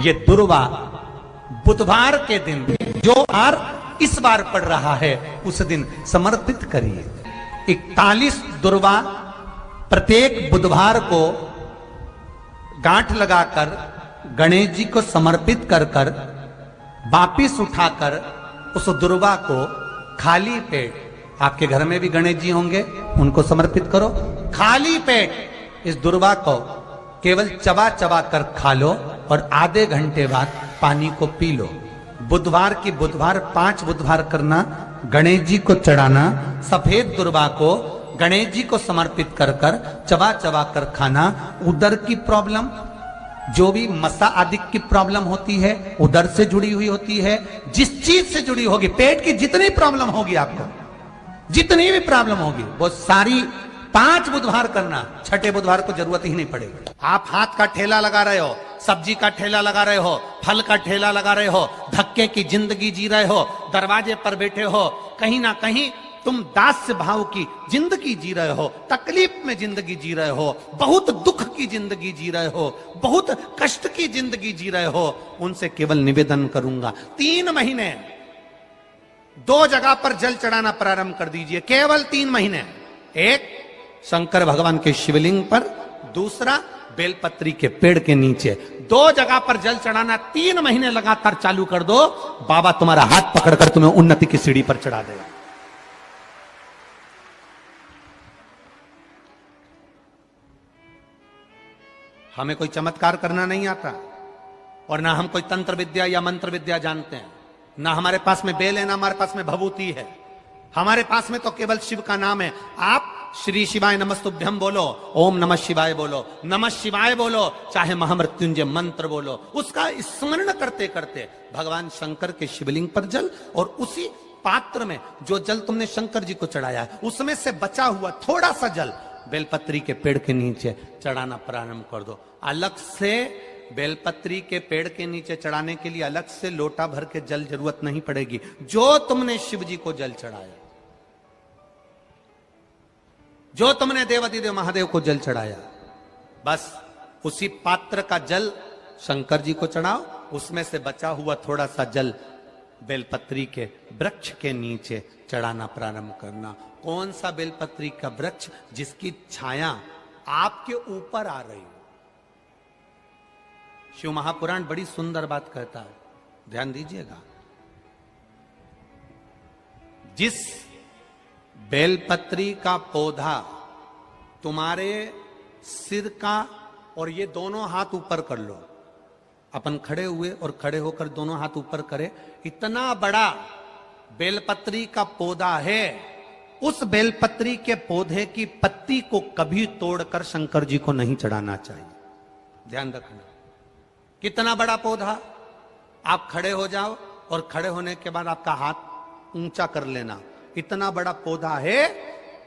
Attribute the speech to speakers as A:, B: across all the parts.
A: ये दुर्वा बुधवार के दिन जो बार इस बार पड़ रहा है उस दिन समर्पित करिए। 41 दुर्वा प्रत्येक बुधवार को गांठ लगाकर गणेश जी को समर्पित कर कर वापिस उठाकर उस दुर्वा को खाली पेट, आपके घर में भी गणेश जी होंगे उनको समर्पित करो, खाली पेट इस दुर्वा को केवल चबा चबा कर खा लो और आधे घंटे बाद पानी को पी लो। बुधवार की बुधवार 5 बुधवार करना, गणेश जी को चढ़ाना, सफेद दुर्वा को गणेश जी को समर्पित कर कर चबा चबा कर खाना। उदर की प्रॉब्लम, जो भी मसा आदि की प्रॉब्लम होती है उदर से जुड़ी हुई होती है, जिस चीज से जुड़ी होगी, पेट की जितनी प्रॉब्लम होगी आपको, जितनी भी प्रॉब्लम होगी वो सारी 5 बुधवार करना, छठे बुधवार को जरूरत ही नहीं पड़ेगी। आप हाथ का ठेला लगा रहे हो, सब्जी का ठेला लगा रहे हो, फल का ठेला लगा रहे हो, धक्के की जिंदगी जी रहे हो, दरवाजे पर बैठे हो, कहीं ना कहीं तुम दास्य भाव की जिंदगी जी रहे हो, तकलीफ में जिंदगी जी रहे हो, बहुत दुख की जिंदगी जी रहे हो, बहुत कष्ट की जिंदगी जी रहे हो, उनसे केवल निवेदन करूंगा 3 महीने 2 जगह पर जल चढ़ाना प्रारंभ कर दीजिए, केवल 3 महीने। एक शंकर भगवान के शिवलिंग पर, दूसरा बेलपत्री के पेड़ के नीचे, 2 जगह पर जल चढ़ाना 3 महीने लगातार चालू कर दो, बाबा तुम्हारा हाथ पकड़कर तुम्हें उन्नति की सीढ़ी पर चढ़ा देगा। हमें कोई चमत्कार करना नहीं आता और ना हम कोई तंत्र विद्या या मंत्र विद्या जानते हैं, ना हमारे पास में बेल है, ना हमारे पास में भभूति है, हमारे पास में तो केवल शिव का नाम है। आप श्री शिवाय नमस्तुभ्यम बोलो, ओम नमः शिवाय बोलो, नमः शिवाय बोलो, चाहे महामृत्युंजय मंत्र बोलो, उसका स्मरण करते करते भगवान शंकर के शिवलिंग पर जल और उसी पात्र में जो जल तुमने शंकर जी को चढ़ाया है उसमें से बचा हुआ थोड़ा सा जल बेलपत्री के पेड़ के नीचे चढ़ाना प्रारंभ कर दो। अलग से बेलपत्री के पेड़ के नीचे चढ़ाने के लिए अलग से लोटा भर के जल जरूरत नहीं पड़ेगी। जो तुमने शिव जी को जल चढ़ाया, जो तुमने देवाधिदेव महादेव को जल चढ़ाया, बस उसी पात्र का जल शंकर जी को चढ़ाओ, उसमें से बचा हुआ थोड़ा सा जल बेलपत्री के वृक्ष के नीचे चढ़ाना प्रारंभ करना। कौन सा बेलपत्री का वृक्ष? जिसकी छाया आपके ऊपर आ रही हो। शिव महापुराण बड़ी सुंदर बात कहता है, ध्यान दीजिएगा। जिस बेलपत्री का पौधा तुम्हारे सिर का, और ये दोनों हाथ ऊपर कर लो, अपन खड़े हुए और खड़े होकर दोनों हाथ ऊपर करे, इतना बड़ा बेलपत्री का पौधा है, उस बेलपत्री के पौधे की पत्ती को कभी तोड़कर शंकर जी को नहीं चढ़ाना चाहिए। ध्यान रखना, कितना बड़ा पौधा। आप खड़े हो जाओ और खड़े होने के बाद आपका हाथ ऊंचा कर लेना, इतना बड़ा पौधा है,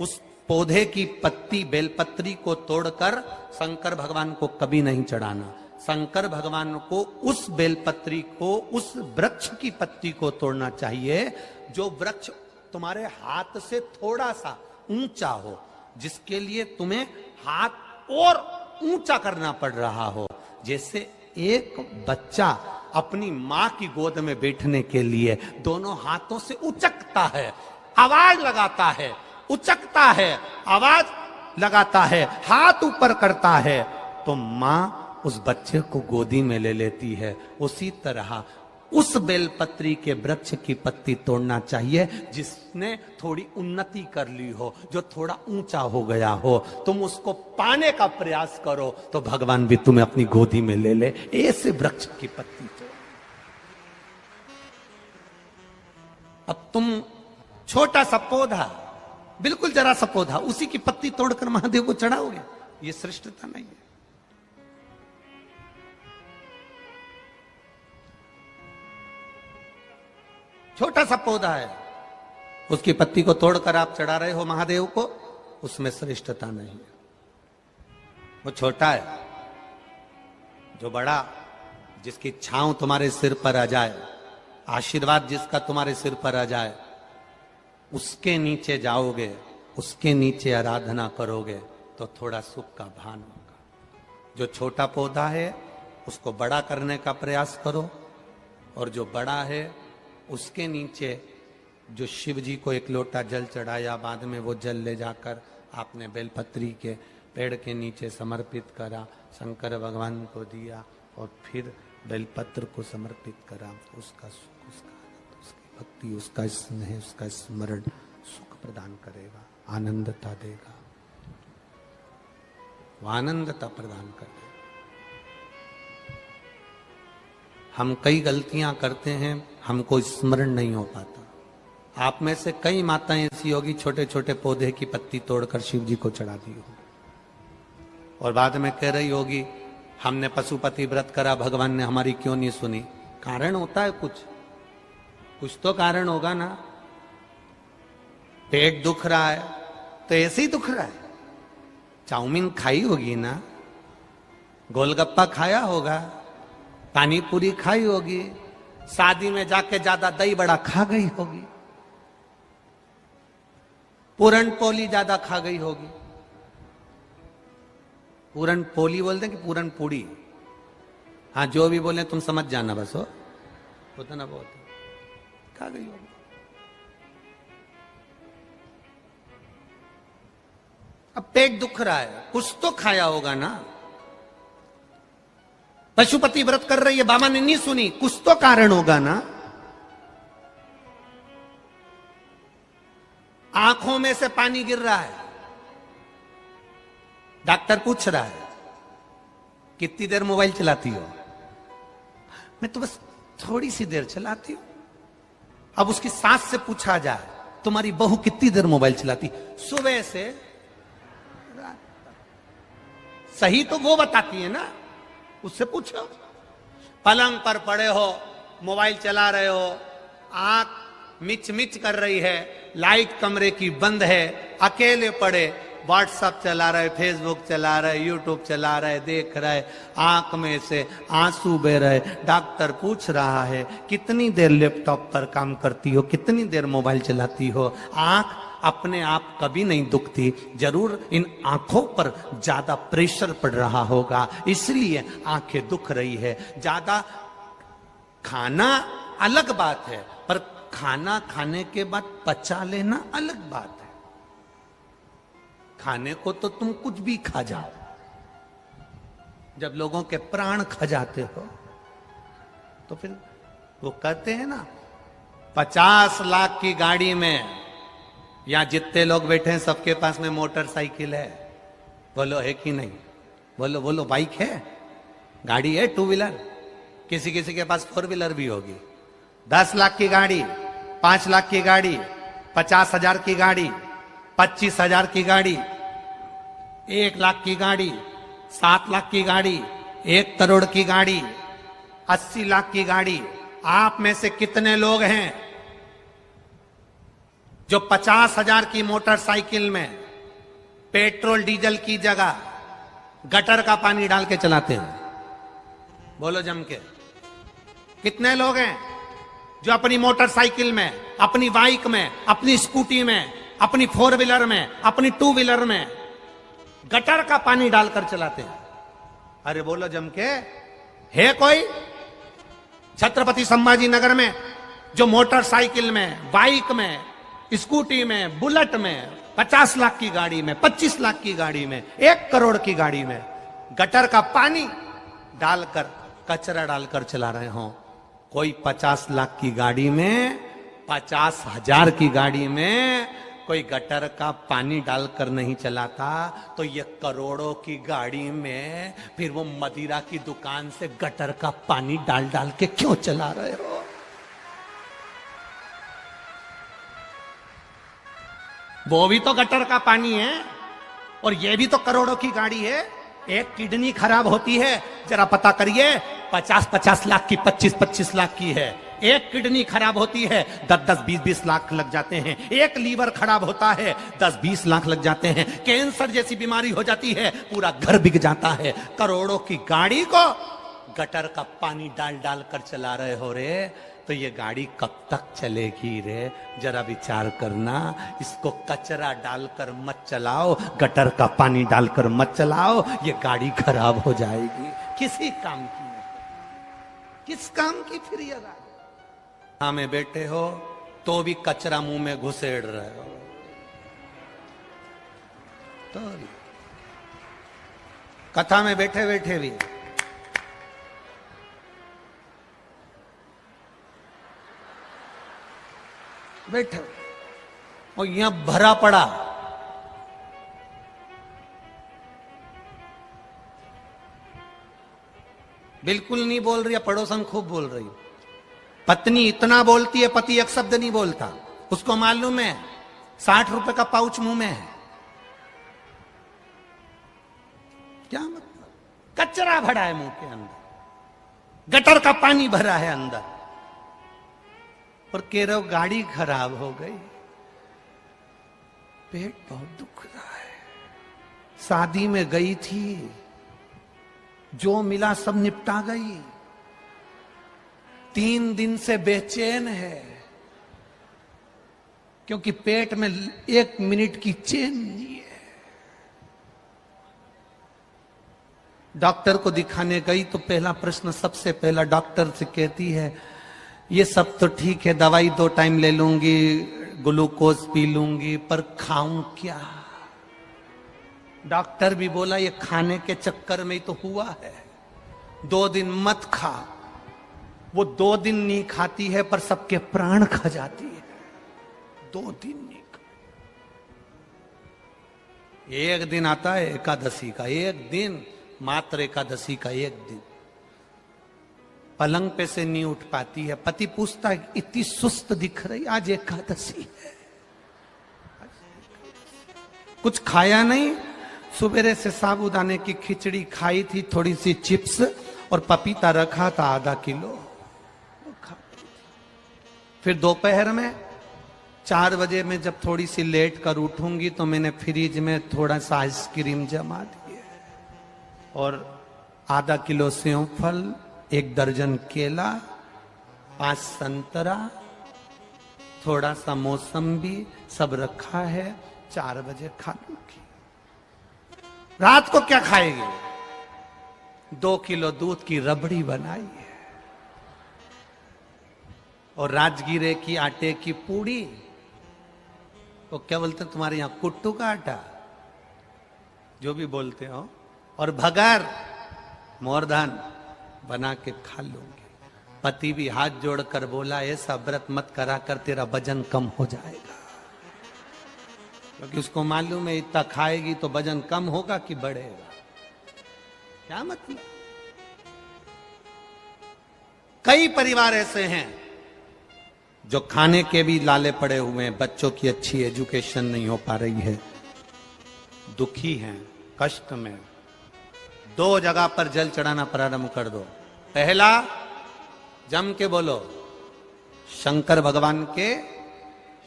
A: उस पौधे की पत्ती बेलपत्री को तोड़कर शंकर भगवान को कभी नहीं चढ़ाना। शंकर भगवान को उस बेलपत्री को, उस वृक्ष की पत्ती को तोड़ना चाहिए जो वृक्ष तुम्हारे हाथ से थोड़ा सा ऊंचा हो, जिसके लिए तुम्हें हाथ और ऊंचा करना पड़ रहा हो। जैसे एक बच्चा अपनी मां की गोद में बैठने के लिए दोनों हाथों से उचकता है, आवाज लगाता है, उचकता है, आवाज लगाता है, हाथ ऊपर करता है, तो मां उस बच्चे को गोदी में ले लेती है। उसी तरह उस बेलपत्री के वृक्ष की पत्ती तोड़ना चाहिए जिसने थोड़ी उन्नति कर ली हो, जो थोड़ा ऊंचा हो गया हो। तुम उसको पाने का प्रयास करो तो भगवान भी तुम्हें अपनी गोदी में ले ले। ऐसे वृक्ष की पत्ती तोड़। अब तुम छोटा सा पौधा, बिल्कुल जरा सा पौधा, उसी की पत्ती तोड़कर महादेव को चढ़ाओगे, ये श्रेष्ठता नहीं है। छोटा सा पौधा है, उसकी पत्ती को तोड़कर आप चढ़ा रहे हो महादेव को, उसमें श्रेष्ठता नहीं है। वो छोटा है, जो बड़ा, जिसकी छांव तुम्हारे सिर पर आ जाए, आशीर्वाद जिसका तुम्हारे सिर पर आ जाए, उसके नीचे जाओगे, उसके नीचे आराधना करोगे तो थोड़ा सुख का भान होगा। जो छोटा पौधा है उसको बड़ा करने का प्रयास करो, और जो बड़ा है उसके नीचे जो शिव जी को एक लोटा जल चढ़ाया, बाद में वो जल ले जाकर आपने बेलपत्री के पेड़ के नीचे समर्पित करा, शंकर भगवान को दिया और फिर बेलपत्र को समर्पित करा, उसका सुख, उसका आनंद, उसकी भक्ति, उसका स्नेह, उसका स्मरण सुख प्रदान करेगा, आनंदता देगा, वो आनंदता प्रदान करेगा। हम कई गलतियां करते हैं, हमको स्मरण नहीं हो पाता। आप में से कई माताएं ऐसी होगी छोटे छोटे पौधे की पत्ती तोड़कर शिव जी को चढ़ा दी हो, और बाद में कह रही होगी हमने पशुपति व्रत करा, भगवान ने हमारी क्यों नहीं सुनी। कारण होता है, कुछ तो कारण होगा ना। पेट दुख रहा है तो ऐसे ही दुख रहा है, चाउमीन खाई होगी ना, गोलगप्पा खाया होगा, पानी पूरी खाई होगी, शादी में जाके ज्यादा दही बड़ा खा गई होगी, पूरन पोली ज्यादा खा गई होगी। पूरन पोली बोलते हैं कि पूरन पूड़ी, हाँ जो भी बोले तुम समझ जाना, बस हो उतना बहुत खा गई होगी। अब पेट दुख रहा है, कुछ तो खाया होगा ना। पशुपति व्रत कर रही है, बाबा ने नहीं सुनी, कुछ तो कारण होगा ना। आंखों में से पानी गिर रहा है, डॉक्टर पूछ रहा है कितनी देर मोबाइल चलाती हो, मैं तो बस थोड़ी सी देर चलाती हूं। अब उसकी सास से पूछा जाए तुम्हारी बहू कितनी देर मोबाइल चलाती, सुबह से रात तक। सही तो वो बताती है ना, उससे पूछो। पलंग पर पड़े हो, मोबाइल चला रहे हो, आंख मिच मिच कर रही है, लाइट कमरे की बंद है, अकेले पड़े, व्हाट्सएप चला रहे, फेसबुक चला रहे, यूट्यूब चला रहे, देख रहे, आंख में से आंसू बह रहे। डॉक्टर पूछ रहा है कितनी देर लैपटॉप पर काम करती हो, कितनी देर मोबाइल चलाती हो। आंख अपने आप कभी नहीं दुखती, जरूर इन आंखों पर ज्यादा प्रेशर पड़ रहा होगा, इसलिए आंखें दुख रही है। ज्यादा खाना अलग बात है, पर खाना खाने के बाद पचा लेना अलग बात है। खाने को तो तुम कुछ भी खा जाओ, जब लोगों के प्राण खा जाते हो तो फिर वो कहते हैं ना, 50 लाख की गाड़ी में, यहां जितने लोग बैठे हैं सबके पास में मोटरसाइकिल है, बोलो है कि नहीं, बोलो बोलो, बाइक है, गाड़ी है, टू व्हीलर, किसी किसी के पास 4 व्हीलर भी होगी। 10 लाख की गाड़ी, 5 लाख की गाड़ी, 50,000 की गाड़ी, 25,000 की गाड़ी, 1 लाख की गाड़ी, 7 लाख की गाड़ी, 1 करोड़ की गाड़ी, 80 लाख की गाड़ी। आप में से कितने लोग हैं जो 50,000 की मोटरसाइकिल में पेट्रोल डीजल की जगह गटर का पानी डाल के चलाते हैं? बोलो जम के। कितने लोग हैं जो अपनी मोटरसाइकिल में, अपनी बाइक में, अपनी स्कूटी में, अपनी 4 व्हीलर में, अपनी 2 व्हीलर में गटर का पानी डालकर चलाते हैं? अरे बोलो जम के, है कोई? छत्रपति संभाजी नगर में जो मोटरसाइकिल में, बाइक में, स्कूटी में, बुलेट में, 50 लाख की गाड़ी में, 25 लाख की गाड़ी में, 1 करोड़ की गाड़ी में गटर का पानी डालकर, कचरा डालकर चला रहे हो। कोई 50 लाख की गाड़ी में, 50,000 की गाड़ी में कोई गटर का पानी डालकर नहीं चलाता, तो ये करोड़ों की गाड़ी में फिर वो मदिरा की दुकान से गटर का पानी डाल डाल के क्यों चला रहे हो? वो भी तो गटर का पानी है, और ये भी तो करोड़ों की गाड़ी है। एक किडनी खराब होती है, जरा पता करिए, 50-50 लाख की, 25-25 लाख की है। एक किडनी खराब होती है, 10-10, 20-20 लाख लग जाते हैं। एक लीवर खराब होता है, 10-20 लाख लग जाते हैं। कैंसर जैसी बीमारी हो जाती है, पूरा घर बिक जाता है। करोड़ों की गाड़ी को गटर का पानी डाल डाल कर चला रहे हो रे, तो ये गाड़ी कब तक चलेगी रे? जरा विचार करना। इसको कचरा डालकर मत चलाओ, गटर का पानी डालकर मत चलाओ, ये गाड़ी खराब हो जाएगी, किसी काम की नहीं। किस काम की फिर ये राज? में बैठे हो तो भी कचरा मुंह में घुसेड़ रहे हो। तो कथा में बैठे बैठे भी बैठे और यहां भरा पड़ा। बिल्कुल नहीं बोल रही है, पड़ोसन खूब बोल रही। पत्नी इतना बोलती है, पति एक शब्द नहीं बोलता। उसको मालूम है 60 रुपए का पाउच मुंह में है। क्या मतलब? कचरा भरा है मुंह के अंदर, गटर का पानी भरा है अंदर, और कह रहे हो गाड़ी खराब हो गई, पेट बहुत दुख रहा है, शादी में गई थी, जो मिला सब निपटा गई, 3 दिन से बेचैन है क्योंकि पेट में 1 मिनट की चैन नहीं है। डॉक्टर को दिखाने गई तो पहला प्रश्न सबसे पहला डॉक्टर से कहती है, ये सब तो ठीक है, दवाई 2 टाइम ले लूंगी, ग्लूकोज पी लूंगी, पर खाऊं क्या? डॉक्टर भी बोला ये खाने के चक्कर में ही तो हुआ है, 2 दिन मत खा। वो 2 दिन नहीं खाती है पर सबके प्राण खा जाती है। 2 दिन नहीं खा। एक दिन आता है एकादशी का, एक दिन मात्र एकादशी का, एक दिन पलंग पे से नहीं उठ पाती है। पति पूछता है इतनी सुस्त दिख रही, आज एकादशी है, कुछ खाया नहीं, सुबेरे से साबूदाने की खिचड़ी खाई थी, थोड़ी सी चिप्स और पपीता रखा था आधा किलो, फिर दोपहर में 4 बजे में जब थोड़ी सी लेट कर उठूंगी तो मैंने फ्रिज में थोड़ा सा आइसक्रीम जमा दिए और आधा किलो सेव फल, 1 दर्जन केला, 5 संतरा, थोड़ा सा मौसम्बी सब रखा है, 4 बजे खा लूंगी। रात को क्या खाएगी? 2 किलो दूध की रबड़ी बनाई है और राजगीरे की आटे की पूड़ी, तो क्या बोलते हैं तुम्हारे यहां, कुट्टू का आटा, जो भी बोलते हो, और भगर मोरधान बना के खा लूंगी। पति भी हाथ जोड़कर बोला ऐसा व्रत मत करा कर, तेरा वजन कम हो जाएगा, क्योंकि उसको मालूम है इतना खाएगी तो वजन कम होगा कि बढ़ेगा। क्या मतलब? कई परिवार ऐसे हैं जो खाने के भी लाले पड़े हुए हैं, बच्चों की अच्छी एजुकेशन नहीं हो पा रही है, दुखी हैं, कष्ट में। 2 जगह पर जल चढ़ाना प्रारंभ कर दो। पहला, जम के बोलो, शंकर भगवान के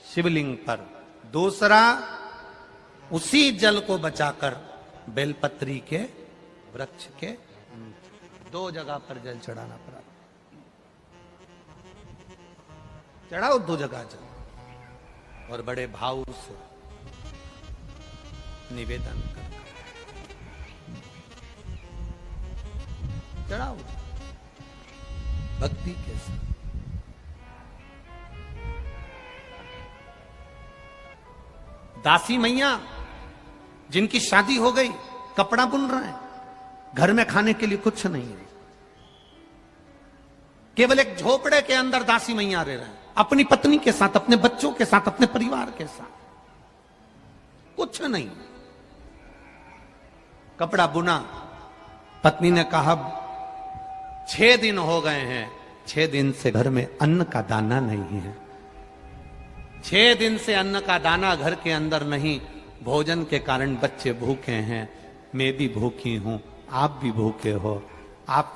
A: शिवलिंग पर। दूसरा, उसी जल को बचाकर बेलपत्री के वृक्ष के 2 जगह पर जल चढ़ाना पड़ा। चढ़ाओ 2 जगह जल और बड़े भाव से निवेदन कर चढ़ाओ भक्ति के साथ। दासी मैया जिनकी शादी हो गई, कपड़ा बुन रहे हैं, घर में खाने के लिए कुछ नहीं है, केवल एक झोपड़े के अंदर दासी मैया रह रहे हैं, अपनी पत्नी के साथ, अपने बच्चों के साथ, अपने परिवार के साथ, कुछ नहीं। कपड़ा बुना, पत्नी ने कहा 6 दिन हो गए हैं, 6 दिन से घर में अन्न का दाना नहीं है, 6 दिन से अन्न का दाना घर के अंदर नहीं, भोजन के कारण बच्चे भूखे हैं, मैं भी भूखी हूं, आप भी भूखे हो, आप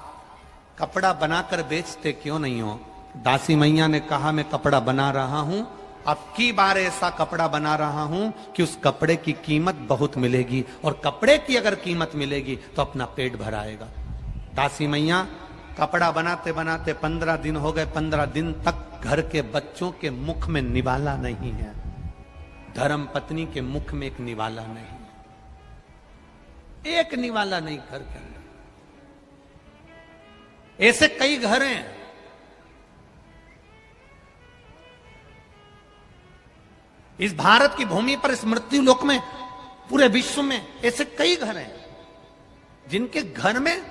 A: कपड़ा बनाकर बेचते क्यों नहीं हो? दासी मैया ने कहा मैं कपड़ा बना रहा हूं, अब की बार ऐसा कपड़ा बना रहा हूं कि उस कपड़े की कीमत बहुत मिलेगी, और कपड़े की अगर कीमत मिलेगी तो अपना पेट भराएगा। दासी मैया कपड़ा बनाते बनाते 15 दिन हो गए, 15 दिन तक घर के बच्चों के मुख में निवाला नहीं है, धर्म पत्नी के मुख में एक निवाला नहीं, एक निवाला नहीं घर के अंदर। ऐसे कई घर हैं। इस भारत की भूमि पर, इस मृत्यु लोक में, पूरे विश्व में ऐसे कई घर हैं जिनके घर में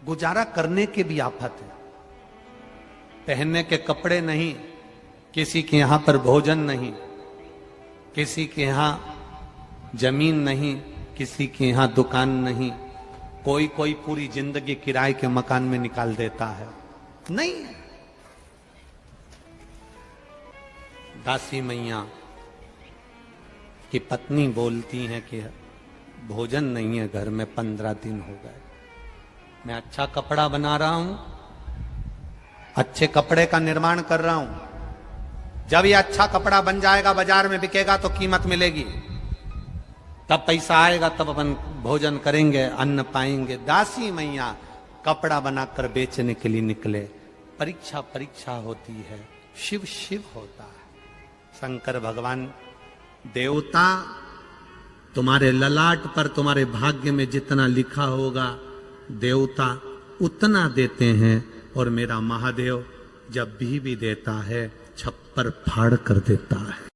A: गुजारा करने की भी आफत है। पहनने के कपड़े नहीं, किसी के यहां पर भोजन नहीं, किसी के यहां जमीन नहीं, किसी के यहां दुकान नहीं। कोई कोई पूरी जिंदगी किराए के मकान में निकाल देता है। नहीं, दासी मैया की पत्नी बोलती है कि भोजन नहीं है घर में, 15 दिन हो गए। मैं अच्छा कपड़ा बना रहा हूं, अच्छे कपड़े का निर्माण कर रहा हूं। जब ये अच्छा कपड़ा बन जाएगा, बाजार में बिकेगा तो कीमत मिलेगी, तब पैसा आएगा, तब अपन भोजन करेंगे, अन्न पाएंगे। दासी मैया कपड़ा बनाकर बेचने के लिए निकले। परीक्षा परीक्षा होती है, शिव शिव होता है। शंकर भगवान, देवता तुम्हारे ललाट पर, तुम्हारे भाग्य में जितना लिखा होगा देवता उतना देते हैं, और मेरा महादेव जब भी देता है छप्पर फाड़ कर देता है।